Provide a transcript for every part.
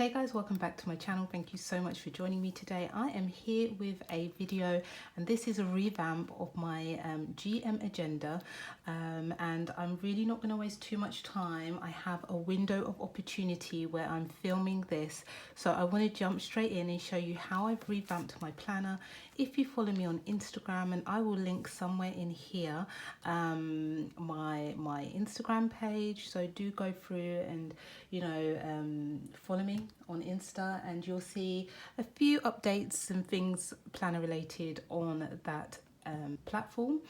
Hey guys, welcome back to my channel. Thank you so much for joining me today. I am here with a video and this is a revamp of my GM agenda, and I'm really not going to waste too much time. I have a window of opportunity where I'm filming this, so I want to jump straight in and show you how I've revamped my planner. If you follow me on Instagram, and I will link somewhere in here my Instagram page, so do go through and follow me on Insta and you'll see a few updates and things planner related on that platform.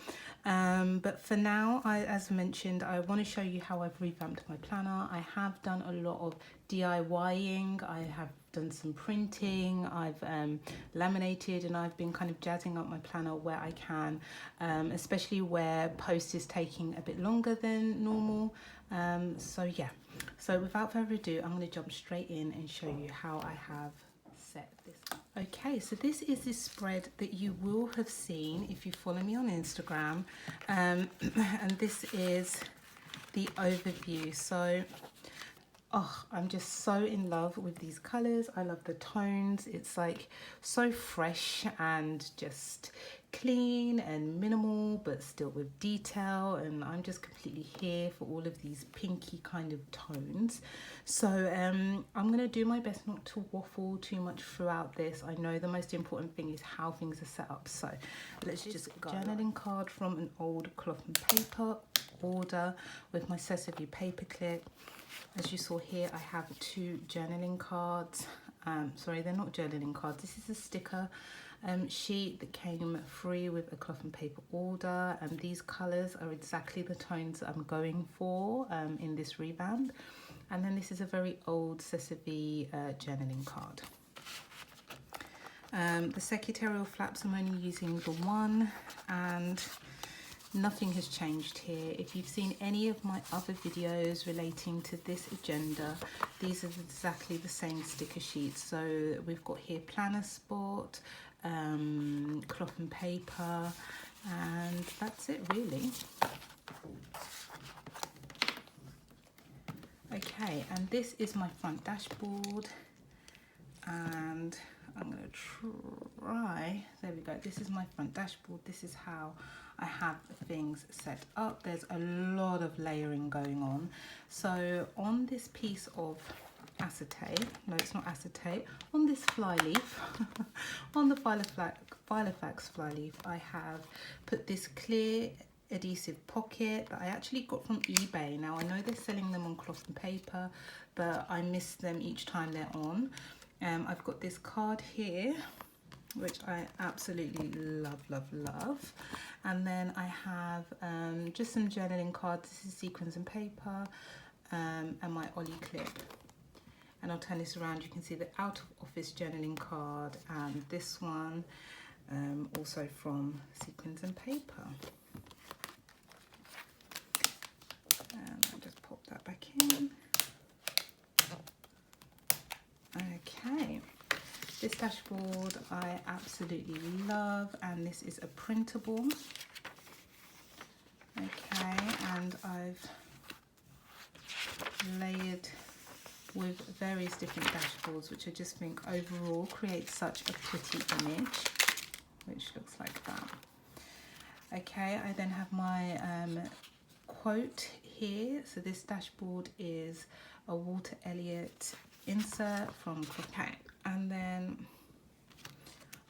But for now, as mentioned, I want to show you how I've revamped my planner. I have done a lot of DIYing. I have done some printing. I've laminated, and I've been kind of jazzing up my planner where I can, especially where post is taking a bit longer than normal. So yeah, so without further ado, I'm going to jump straight in and show you how I have set this up. Okay, so this is the spread that you will have seen if you follow me on Instagram, and this is the overview. So I'm just so in love with these colors. I love the tones. It's like so fresh and just clean and minimal, but still with detail, and I'm just completely here for all of these pinky kind of tones. So I'm gonna do my best not to waffle too much throughout this. I know the most important thing is how things are set up, so let's just go. Journaling card from an old cloth and paper order with my SessaVee paper clip. As you saw here, I have two journaling cards. Sorry, they're not journaling cards. This is a sticker sheet that came free with a cloth and paper order, and these colors are exactly the tones that I'm going for in this revamp. And then this is a very old SessaVee journaling card. The secretarial flaps, I'm only using the one, and nothing has changed here. If you've seen any of my other videos relating to this agenda, these are exactly the same sticker sheets. So we've got here planner spot, cloth and paper, and that's it really. Okay, and this is my front dashboard, and I'm going to try, there we go, this is my front dashboard. This is how I have things set up. There's a lot of layering going on. So on this piece of acetate, no it's not acetate, on this fly leaf, on the Filofax fly leaf, I have put this clear adhesive pocket that I actually got from eBay. Now I know they're selling them on cloth and paper, but I miss them each time they're on. I've got this card here, which I absolutely love. And then I have just some journaling cards. This is sequins and paper, and my Ollie clip. And I'll turn this around. You can see the out of office journaling card, and this one also from sequins and paper. And I'll just pop that back in. Okay, this dashboard I absolutely love, and this is a printable. Okay, and I've layered with various different dashboards, which I just think overall creates such a pretty image, which looks like that. Okay, I then have my quote here. So this dashboard is a Walter Elliott insert from Croquet. And then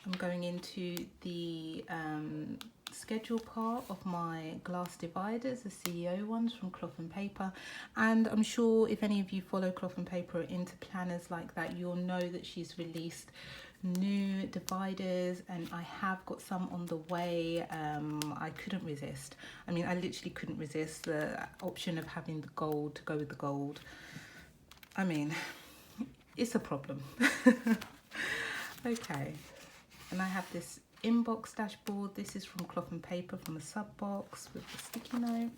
I'm going into the schedule part of my glass dividers, the CEO ones from cloth and paper. And I'm sure if any of you follow cloth and paper into planners like that, you'll know that she's released new dividers, and I have got some on the way. I couldn't resist. I mean, I literally couldn't resist the option of having the gold to go with the gold. I mean, it's a problem. Okay, and I have this inbox dashboard. This is from cloth and paper, from a sub box with the sticky note.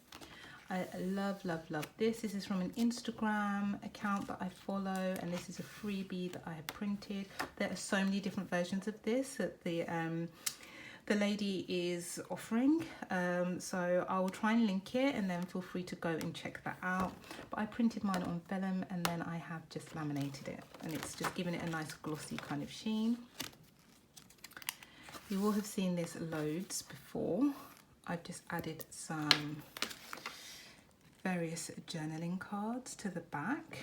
I love this. This is from an Instagram account that I follow, and this is a freebie that I have printed. There are so many different versions of this that the the lady is offering, so I will try and link it, and then feel free to go and check that out. But I printed mine on vellum, and then I have just laminated it, and it's just giving it a nice glossy kind of sheen. You will have seen this loads before. I've just added some various journaling cards to the back.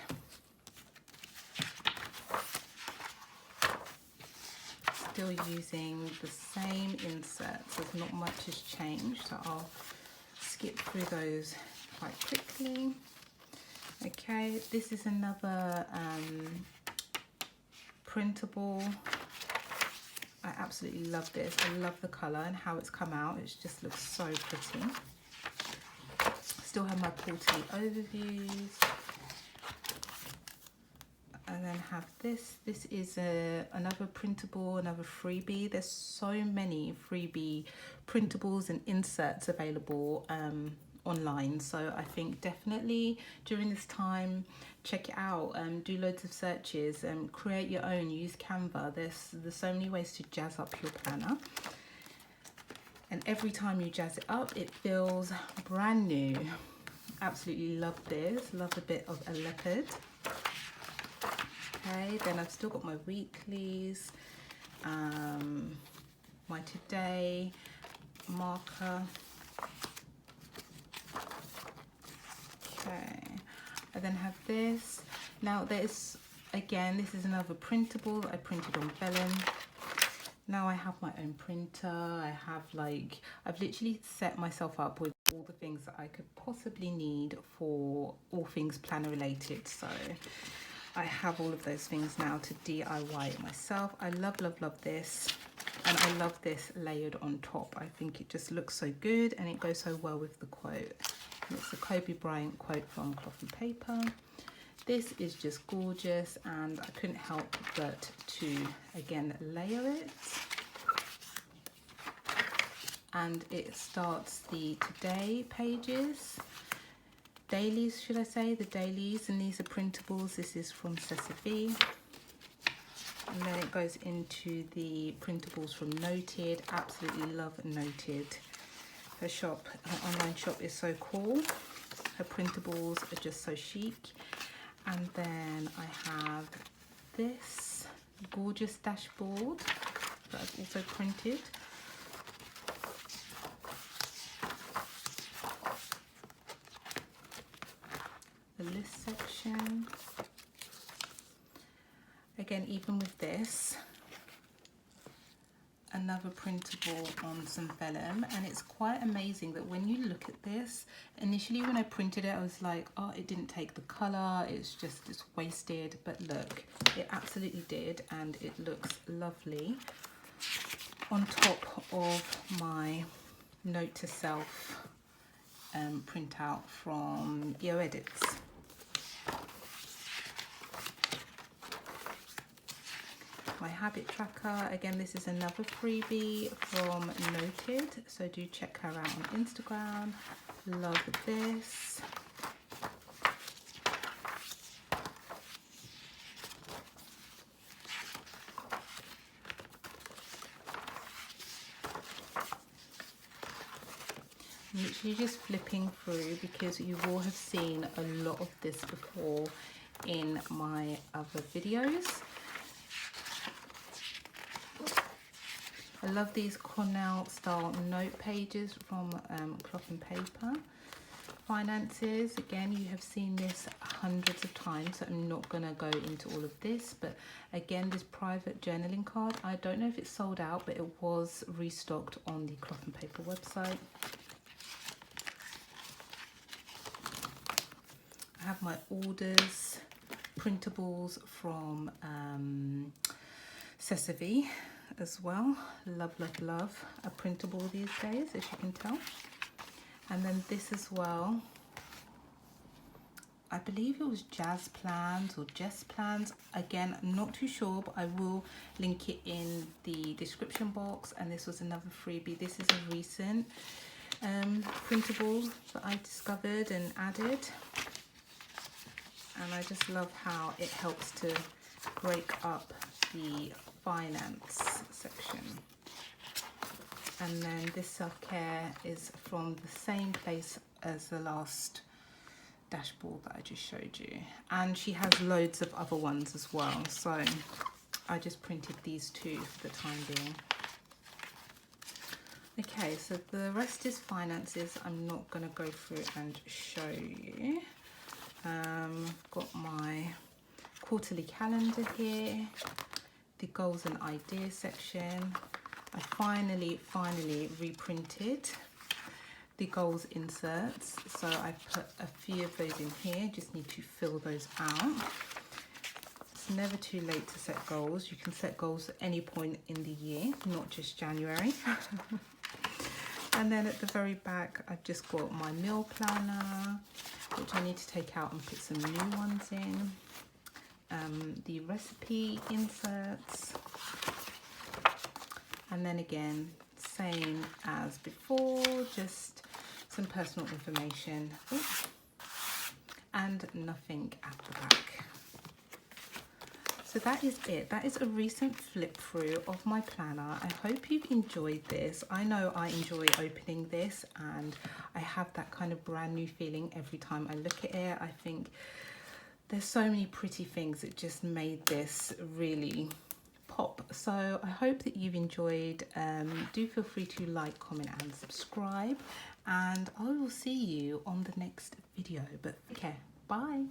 Still using the same inserts, as not much has changed, so I'll skip through those quite quickly. Okay, this is another printable. I absolutely love this. I love the colour and how it's come out. It just looks so pretty. Still have my quarterly overviews. And then have this. This is another printable, another freebie. There's so many freebie printables and inserts available online. So I think definitely during this time, check it out. Do loads of searches. Create your own. Use Canva. There's so many ways to jazz up your planner. And every time you jazz it up, it feels brand new. Absolutely love this. Love a bit of a leopard. Okay, then I've still got my weeklies, my today marker. Okay, I then have this. Now there's, again, this is another printable that I printed on vellum. Now I have my own printer. I have I've literally set myself up with all the things that I could possibly need for all things planner related. So I have all of those things now to DIY it myself. I love, love, love this. And I love this layered on top. I think it just looks so good and it goes so well with the quote. And it's a Kobe Bryant quote from Cloth and Paper. This is just gorgeous, and I couldn't help but to, again, layer it. And it starts the today pages. Dailies, should I say, the dailies, and these are printables. This is from SessaVee. And then it goes into the printables from Note.d. Absolutely love Note.d. Her shop, her online shop is so cool. Her printables are just so chic. And then I have this gorgeous dashboard that I've also printed. The list section. Again, even with this, another printable on some vellum, and it's quite amazing that when you look at this, initially when I printed it I was like, oh, it didn't take the color, it's wasted, but look, it absolutely did, and it looks lovely on top of my note to self printout from Edits. My habit tracker, again, this is another freebie from Noted, so do check her out on Instagram. Love this. I'm literally just flipping through because you will have seen a lot of this before in my other videos. I love these Cornell style note pages from Cloth and Paper. Finances, again, you have seen this hundreds of times, so I'm not going to go into all of this, but again, this private journaling card, I don't know if it's sold out, but it was restocked on the Cloth and Paper website. I have my orders, printables from SessaVee as well. Love, love, love a printable these days, as you can tell. And then this as well, I believe it was Jazz Plans or Jess Plans. Again, I'm not too sure, but I will link it in the description box. And this was another freebie. This is a recent printable that I discovered and added. And I just love how it helps to break up the finance section. And then this self-care is from the same place as the last dashboard that I just showed you. And she has loads of other ones as well. So I just printed these two for the time being. Okay, so the rest is finances. I'm not going to go through and show you. Got my quarterly calendar here, the goals and ideas section. I finally reprinted the goals inserts. So I put a few of those in here, just need to fill those out. It's never too late to set goals. You can set goals at any point in the year, not just January. And then at the very back, I've just got my meal planner, which I need to take out and put some new ones in. The recipe inserts. And then again, same as before, just some personal information. Oops. And nothing at the back. So that is it. That is a recent flip through of my planner. I hope you've enjoyed this. I know I enjoy opening this, and I have that kind of brand new feeling every time I look at it. I think there's so many pretty things that just made this really pop. So I hope that you've enjoyed. Do feel free to like, comment and subscribe, and I will see you on the next video. But okay, bye.